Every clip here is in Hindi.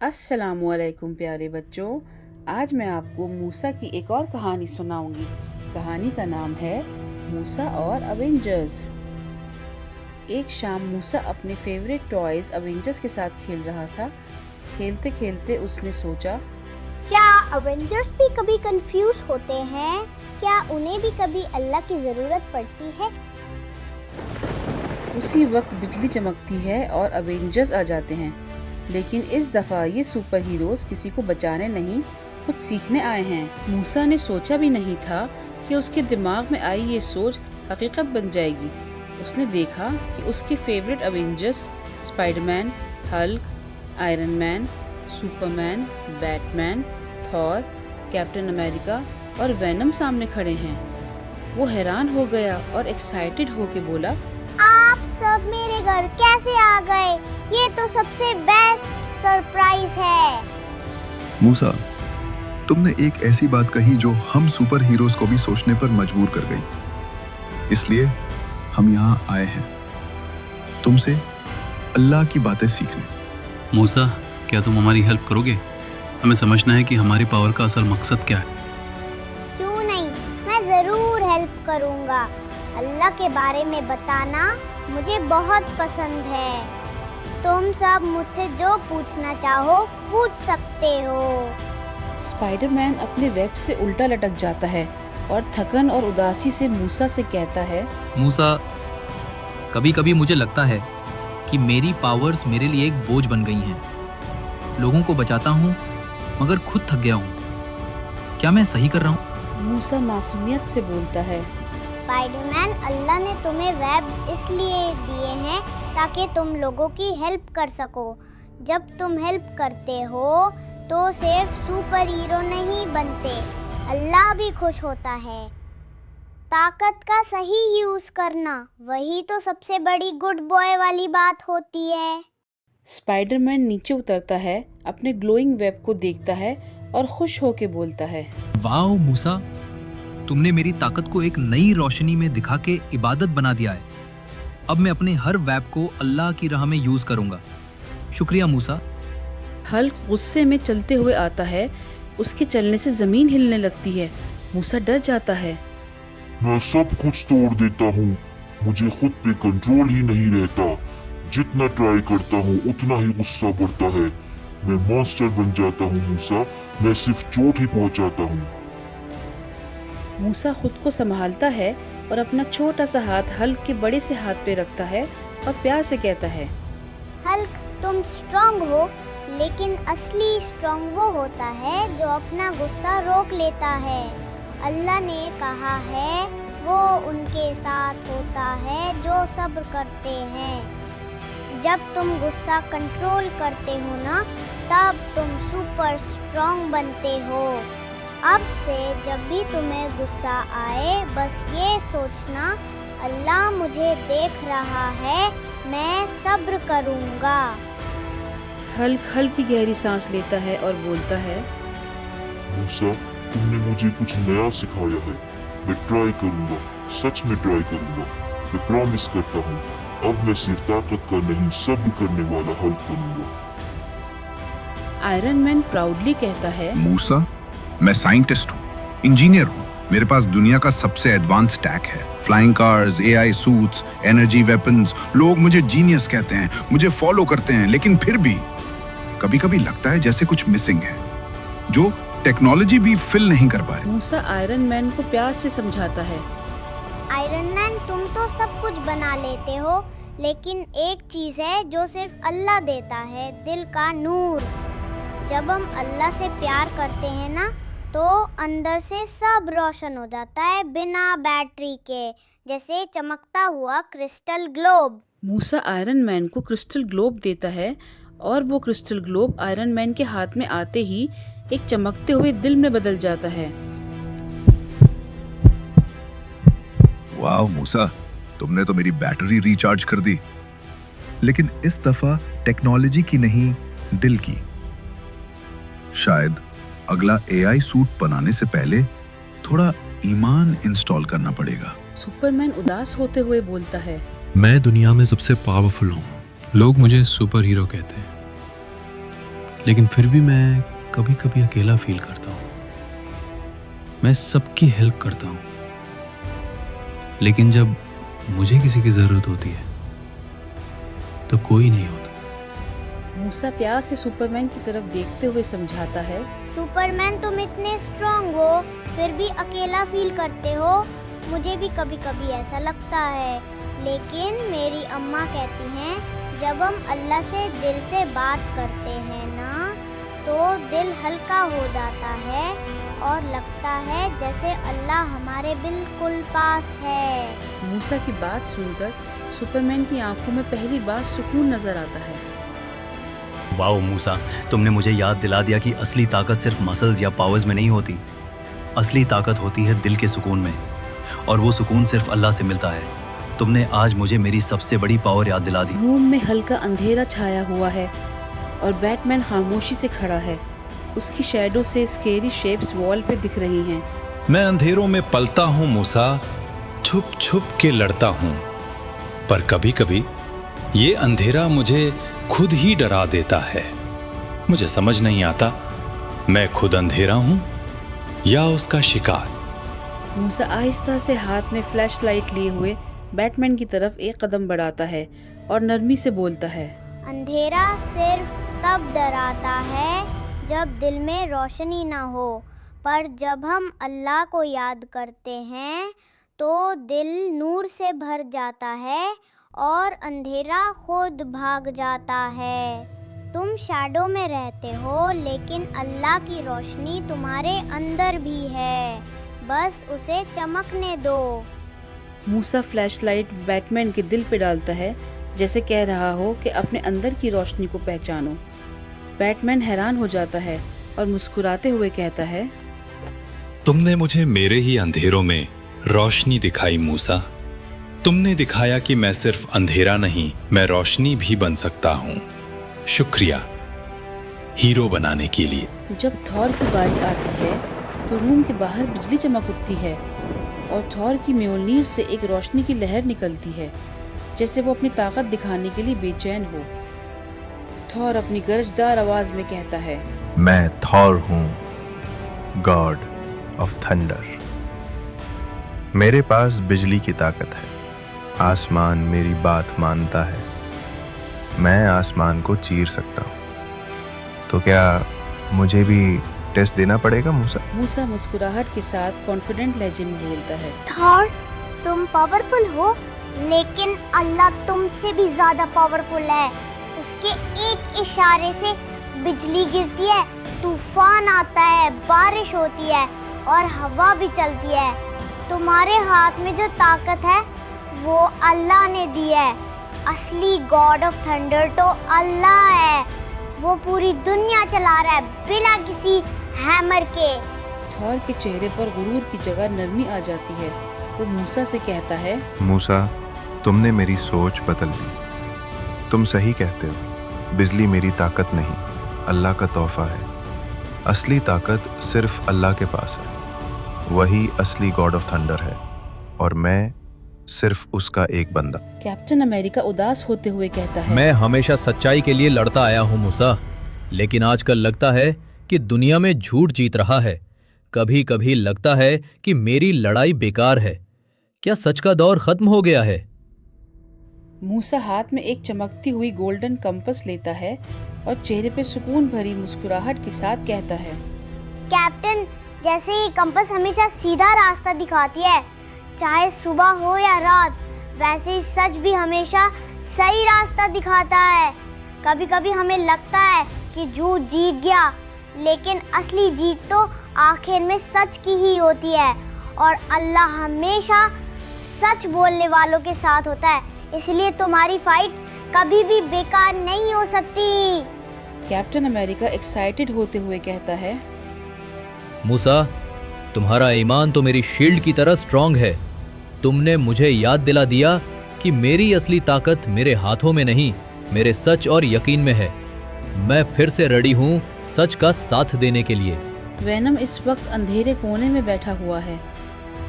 अस्सलामुअलैकुम प्यारे बच्चों, आज मैं आपको मूसा की एक और कहानी सुनाऊंगी। कहानी का नाम है मूसा और अवेंजर्स। एक शाम मूसा अपने फेवरेट टॉयज अवेंजर्स के साथ खेल रहा था। खेलते खेलते उसने सोचा, क्या अवेंजर्स भी कभी कंफ्यूज होते हैं? क्या उन्हें भी कभी अल्लाह की ज़रूरत पड़ती है? उसी वक्त बिजली चमकती है और अवेंजर्स आ जाते हैं। लेकिन इस दफ़ा ये सुपर हीरोज किसी को बचाने नहीं, खुद सीखने आए हैं। मूसा ने सोचा भी नहीं था कि उसके दिमाग में आई ये सोच हकीकत बन जाएगी। उसने देखा कि उसके favourite Avengers Spiderman, Hulk, iron man, Superman, Batman, Thor, captain America और वेनम सामने खड़े हैं। वो हैरान हो गया और एक्साइटेड होके बोला, आप सब मेरे घर कैसे आ गए? ये तो सबसे बेस्ट सरप्राइज है। मूसा, तुमने एक ऐसी बात कही जो हम सुपर हीरोज को भी सोचने पर मजबूर कर गई। इसलिए हम यहाँ आए हैं तुमसे अल्लाह की बातें सीखने। मूसा, क्या तुम हमारी हेल्प करोगे? हमें समझना है कि हमारी पावर का असल मकसद क्या है। क्यों नहीं, मैं ज़रूर हेल्प करूँगा। अल्लाह के बारे में बताना मुझे बहुत पसंद है। तुम सब मुझसे जो पूछना चाहो पूछ सकते हो। स्पाइडरमैन अपने वेब से उल्टा लटक जाता है और थकन और उदासी से मूसा से कहता है, मूसा, कभी कभी मुझे लगता है कि मेरी पावर्स मेरे लिए एक बोझ बन गई हैं। लोगों को बचाता हूँ मगर खुद थक गया हूँ। क्या मैं सही कर रहा हूँ? मूसा मासूमियत से बोलता है, स्पाइडरमैन, अल्लाह ने तुम्हें वेब्स इसलिए दिए हैं ताकि तुम लोगों की हेल्प कर सको। जब तुम हेल्प करते हो तो सिर्फ सुपर हीरो नहीं बनते, अल्लाह भी खुश होता है। ताकत का सही यूज़ करना, वही तो सबसे बड़ी गुड बॉय वाली बात होती है। स्पाइडरमैन नीचे उतरता है, अपने ग्लोइंग वेब को देखता है और खुश होके बोलता है, वाओ मूसा, तुमने मेरी ताकत को एक नई रोशनी में दिखा के इबादत बना दिया है। अब मैं अपने हर वेब को अल्लाह की राह में यूज करूंगा। शुक्रिया मूसा। हल्क गुस्से में चलते हुए आता है। उसके चलने से जमीन हिलने लगती है। मूसा डर जाता है। मैं सब कुछ तोड़ देता हूँ, मुझे खुद पे कंट्रोल ही नहीं रहता। जितना ट्राई करता हूँ उतना ही गुस्सा बढ़ता है। मैं मॉन्स्टर बन जाता हूँ मूसा, मैं सिर्फ चोट ही पहुँचाता हूँ। मूसा खुद को संभालता है और अपना छोटा सा हाथ हल्क के बड़े से हाथ पे रखता है और प्यार से कहता है, हल्क, तुम स्ट्रॉन्ग हो, लेकिन असली स्ट्रॉन्ग वो होता है जो अपना गुस्सा रोक लेता है। अल्लाह ने कहा है वो उनके साथ होता है जो सब्र करते हैं। जब तुम गुस्सा कंट्रोल करते हो ना, तब तुम सुपर स्ट्रॉन्ग बनते हो। अब से जब भी तुम्हें गुस्सा आए, बस ये सोचना, अल्लाह मुझे देख रहा है, मैं सब्र करूँगा। हल्क हल्की गहरी सांस लेता है और बोलता है, मूसा, तुमने मुझे कुछ नया सिखाया है। मैं ट्राई करूँगा, सच में ट्राई करूँगा। मैं प्रॉमिस करता हूँ, अब मैं सिर्फ ताकत का नहीं, सब्र करने वाला हल्क बनूंगा। आयरन मैन प्राउडली कहता है, मूसा, मैं साइंटिस्ट हूँ, इंजीनियर हूँ। मेरे पास दुनिया का सबसे एडवांस टैक है। Flying cars, AI suits, energy weapons. लोग मुझे जीनियस कहते हैं, मुझे फॉलो करते हैं, लेकिन फिर भी कभी कभी लगता है जैसे कुछ मिसिंग है, जो टेक्नोलॉजी भी फिल नहीं कर पा रही। मूसा आयरन मैन को प्यार से समझाता है, आयरन मैन, तुम तो सब कुछ बना लेते हो, लेकिन एक चीज़ है जो सिर्फ अल्लाह देता है, दिल का नूर। जब हम अल्लाह से प्यार करते हैं ना, तो अंदर से सब रोशन हो जाता है बिना बैटरी के, जैसे चमकता हुआ क्रिस्टल ग्लोब। मूसा आयरन मैन को क्रिस्टल ग्लोब देता है और वो क्रिस्टल ग्लोब आयरन मैन के हाथ में आते ही एक चमकते हुए दिल में बदल जाता है। वाह मूसा, तुमने तो मेरी बैटरी रिचार्ज कर दी। लेकिन इस दफा टेक्नोलॉजी की नहीं, दिल की। शायद अगला एआई सूट बनाने से पहले थोड़ा ईमान इंस्टॉल करना पड़ेगा। सुपरमैन उदास होते हुए बोलता है, मैं दुनिया में सबसे पावरफुल हूँ। लोग मुझे सुपर हीरो कहते हैं, लेकिन फिर भी मैं कभी कभी अकेला फील करता हूँ। मैं सबकी हेल्प करता हूँ, लेकिन जब मुझे किसी की ज़रूरत होती है तो कोई नहीं होता। मूसा प्यार से सुपरमैन की तरफ देखते हुए समझाता है, सुपरमैन तुम इतने स्ट्रांग हो फिर भी अकेला फील करते हो। मुझे भी कभी कभी ऐसा लगता है, लेकिन मेरी अम्मा कहती हैं जब हम अल्लाह से दिल से बात करते हैं ना तो दिल हल्का हो जाता है और लगता है जैसे अल्लाह हमारे बिल्कुल पास है। मूसा की बात सुनकर सुपरमैन की आंखों में पहली बार सुकून नजर आता है। वाओ मूसा, तुमने मुझे याद दिला दिया कि असली ताकत सिर्फ मसल्स या पावर्स में नहीं होती। असली ताकत होती है दिल के सुकून में, और वो सुकून सिर्फ अल्लाह से मिलता है। तुमने आज मुझे मेरी सबसे बड़ी पावर याद दिला दी। रूम में हल्का अंधेरा छाया हुआ है और बैटमैन खामोशी से खड़ा है। उसकी शैडो से स्केरी शेप्स वॉल पे दिख रही हैं। मैं अंधेरों में पलता हूँ मूसा, छुप छुप के लड़ता हूँ, पर कभी कभी ये अंधेरा मुझे खुद ही डरा देता है। मुझे समझ नहीं आता मैं खुद अंधेरा हूँ या उसका शिकार। मूसा आहिस्ता से हाथ में फ्लैश लाइट लिए हुए बैटमैन की तरफ एक कदम बढ़ाता है और नरमी से बोलता है, अंधेरा सिर्फ तब डराता है जब दिल में रोशनी ना हो, पर जब हम अल्लाह को याद करते हैं तो दिल नूर से भर जाता है और अंधेरा खुद भाग जाता है। तुम शैडो में रहते हो, लेकिन अल्लाह की रोशनी तुम्हारे अंदर भी है, बस उसे चमकने दो। मूसा फ्लैशलाइट बैटमैन के दिल पे डालता है, जैसे कह रहा हो कि अपने अंदर की रोशनी को पहचानो। बैटमैन हैरान हो जाता है और मुस्कुराते हुए कहता है, तुमने मुझे मेरे ही अंधेरों में रोशनी दिखाई मूसा। तुमने दिखाया कि मैं सिर्फ अंधेरा नहीं, मैं रोशनी भी बन सकता हूँ। शुक्रिया हीरो बनाने के लिए। जब थॉर की बारी आती है तो रूम के बाहर बिजली चमक उठती है और थॉर की म्योलनीर से एक रोशनी की लहर निकलती है, जैसे वो अपनी ताकत दिखाने के लिए बेचैन हो। थॉर अपनी गरजदार आवाज में कहता है, मैं थॉर हूँ, गॉड ऑफ थंडर। मेरे पास बिजली की ताकत है। आसमान मेरी बात मानता है। मैं आसमान को चीर सकता हूँ। तो क्या मुझे भी टेस्ट देना पड़ेगा मूसा? मूसा मुस्कुराहट के साथ कॉन्फिडेंट लहजे में बोलता है, थॉर, तुम पावरफुल हो, लेकिन अल्लाह तुमसे भी ज्यादा पावरफुल है। उसके एक इशारे से बिजली गिरती है, तूफान आता है, बारिश होती है और हवा भी चलती है। तुम्हारे हाथ में जो ताकत है वो अल्लाह ने दी है। असली गॉड ऑफ थंडर तो अल्लाह है। वो पूरी दुनिया चला रहा है बिना किसी हैमर के। थॉर के चेहरे पर गुरूर की जगह नरमी आ जाती है। वो मूसा से कहता है, मूसा, तुमने मेरी सोच बदल दी। तुम सही कहते हो, बिजली मेरी ताकत नहीं, अल्लाह का तोहफा है। असली ताकत सिर्फ अल्लाह के पास है। वही असली गॉड ऑफ थंडर है और मैं सिर्फ उसका एक बंदा। कैप्टन अमेरिका उदास होते हुए कहता है, मैं हमेशा सच्चाई के लिए लड़ता आया हूँ मूसा, लेकिन आजकल लगता है कि दुनिया में झूठ जीत रहा है। कभी कभी लगता है कि मेरी लड़ाई बेकार है। क्या सच का दौर खत्म हो गया है? मूसा हाथ में एक चमकती हुई गोल्डन कंपास लेता है और चेहरे पे सुकून भरी मुस्कुराहट के साथ कहता है, कैप्टन, जैसे ही कंपास हमेशा सीधा रास्ता दिखाती है, चाहे सुबह हो या रात, वैसे ही सच भी हमेशा सही रास्ता दिखाता है। कभी कभी हमें लगता है कि झूठ जीत गया, लेकिन असली जीत तो आखिर में सच की ही होती है और अल्लाह हमेशा सच बोलने वालों के साथ होता है। इसलिए तुम्हारी फाइट कभी भी बेकार नहीं हो सकती। कैप्टन अमेरिका एक्साइटेड होते हुए कहता है, मूसा, तुम्हारा ईमान तो मेरी शील्ड की तरह स्ट्रांग है। तुमने मुझे याद दिला दिया कि मेरी असली ताकत मेरे हाथों में नहीं, मेरे सच और यकीन में है। मैं फिर से रेडी हूँ सच का साथ देने के लिए। वेनम इस वक्त अंधेरे कोने में बैठा हुआ है।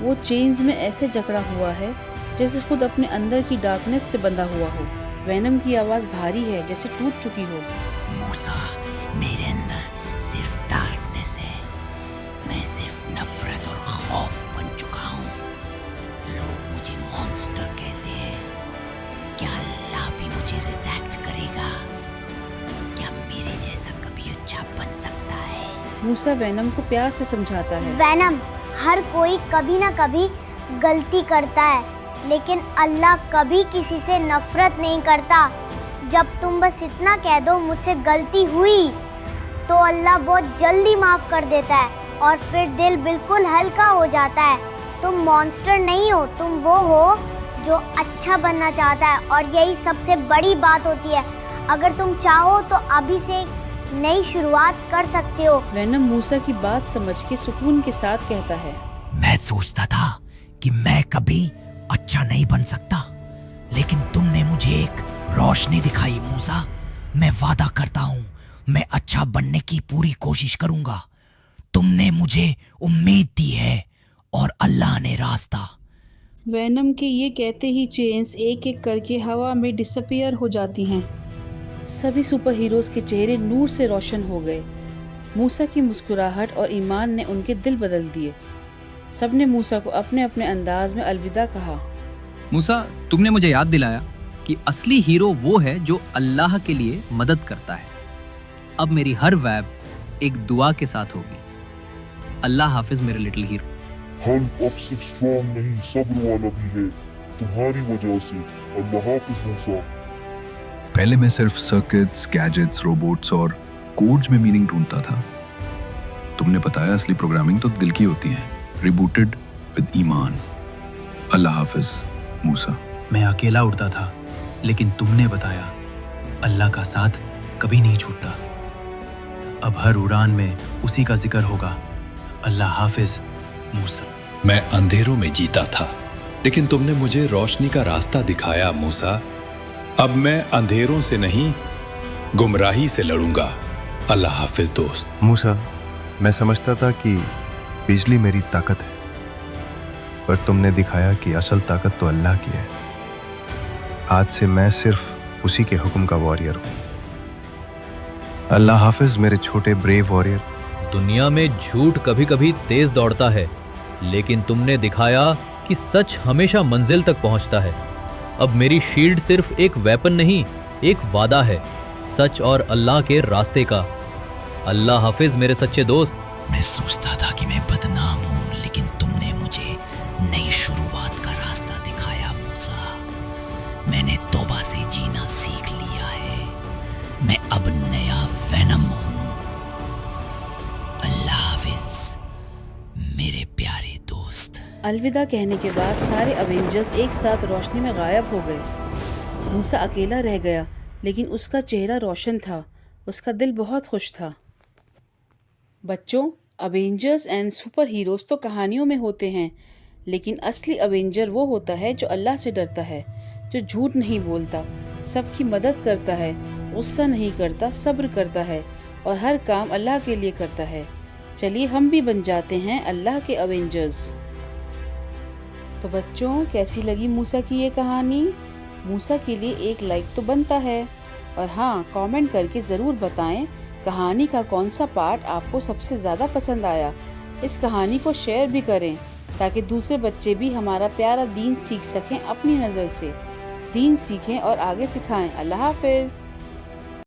वो चेन्स में ऐसे जकड़ा हुआ है जैसे खुद अपने अंदर की डार्कनेस से बंधा हुआ हो। वेनम की आवाज भारी है, जैसे टूट चुकी हो। मूसा, मेरे मूसा वैनम को प्यार से समझाता है। वैनम, हर कोई कभी ना कभी गलती करता है, लेकिन अल्लाह कभी किसी से नफरत नहीं करता। जब तुम बस इतना कह दो मुझसे गलती हुई, तो अल्लाह बहुत जल्दी माफ कर देता है और फिर दिल बिल्कुल हल्का हो जाता है। तुम मॉन्स्टर नहीं हो, तुम वो हो जो अच्छा बनना चाहता है, और यही सबसे बड़ी बात होती है। अगर तुम चाहो तो अभी से एक नई शुरुआत कर सकते हो। वैनम मूसा की बात समझ के सुकून के साथ कहता है, मैं सोचता था कि मैं कभी अच्छा नहीं बन सकता, लेकिन तुमने मुझे एक रोशनी दिखाई मूसा। मैं वादा करता हूँ मैं अच्छा बनने की पूरी कोशिश करूंगा। तुमने मुझे उम्मीद दी है और अल्लाह ने रास्ता। वैनम के ये कहते ही चेन्स एक एक करके हवा में डिसअपियर हो जाती हैं। सभी सुपर हीरोज के चेहरे नूर से रोशन हो गए। मूसा की मुस्कुराहट और ईमान ने उनके दिल बदल दिए। सबने मूसा को अपने अपने अंदाज में अलविदा कहा। मूसा, तुमने मुझे याद दिलाया कि असली हीरो वो है जो अल्लाह के लिए मदद करता है। अब मेरी हर वैब एक दुआ के साथ होगी। अल्लाह हाफिज मेरे लिटिल हीरो। हल्क अब सिर्फ स्ट्रॉन्ग नहीं, सब्र वाला भी है, तुम्हारी वजह से। अल्लाह हाफिज मूसा। पहले मैं सिर्फ सर्किट्स, गैजेट्स, रोबोट्स और कोड्स में मीनिंग ढूंढता था। तुमने बताया असली प्रोग्रामिंग तो दिल की होती है। रिबूटेड विद ईमान। अल्लाह हाफिज मूसा। मैं अकेला उड़ता था, लेकिन तुमने बताया अल्लाह का साथ कभी नहीं छूटता। अब हर उड़ान में उसी का जिक्र होगा। अल्लाह हाफिज मूसा। मैं अंधेरों में जीता था, लेकिन तुमने मुझे रोशनी का रास्ता दिखाया मूसा। अब मैं अंधेरों से नहीं, गुमराही से लड़ूंगा। अल्लाह हाफिज दोस्त। मूसा, मैं समझता था कि बिजली मेरी ताकत है, पर तुमने दिखाया कि असल ताकत तो अल्लाह की है। आज से मैं सिर्फ उसी के हुक्म का वॉरियर हूँ। अल्लाह हाफिज मेरे छोटे ब्रेव वॉरियर। दुनिया में झूठ कभी कभी तेज दौड़ता है, लेकिन तुमने दिखाया कि सच हमेशा मंजिल तक पहुंचता है। अब मेरी शील्ड सिर्फ एक वेपन नहीं, एक वादा है, सच और अल्लाह के रास्ते का। अल्लाह हाफिज मेरे सच्चे दोस्त। मैं सोचता था कि मैं बदनाम हूँ, लेकिन तुमने मुझे नई शुरुआत का रास्ता दिखाया मूसा। मैंने तौबा से जीना सीख लिया है। मैं अब नया वैनम हूँ। अल्लाह हाफिज मेरे प्यारे दोस्त। अलविदा कहने के बाद सारे अवेंजर्स एक साथ रोशनी में गायब हो गए। मूसा अकेला रह गया, लेकिन उसका चेहरा रोशन था, उसका दिल बहुत खुश था। बच्चों, अवेंजर्स एंड सुपर हीरोज तो कहानियों में होते हैं, लेकिन असली अवेंजर वो होता है जो अल्लाह से डरता है, जो झूठ नहीं बोलता, सबकी मदद करता है, गुस्सा नहीं करता, सब्र करता है और हर काम अल्लाह के लिए करता है। चलिए हम भी बन जाते हैं अल्लाह के अवेंजर्स। तो बच्चों, कैसी लगी मूसा की ये कहानी? मूसा के लिए एक लाइक तो बनता है, और हाँ, कमेंट करके ज़रूर बताएं कहानी का कौन सा पार्ट आपको सबसे ज़्यादा पसंद आया। इस कहानी को शेयर भी करें ताकि दूसरे बच्चे भी हमारा प्यारा दीन सीख सकें। अपनी नज़र से दीन सीखें और आगे सिखाएं। अल्लाह हाफिज़।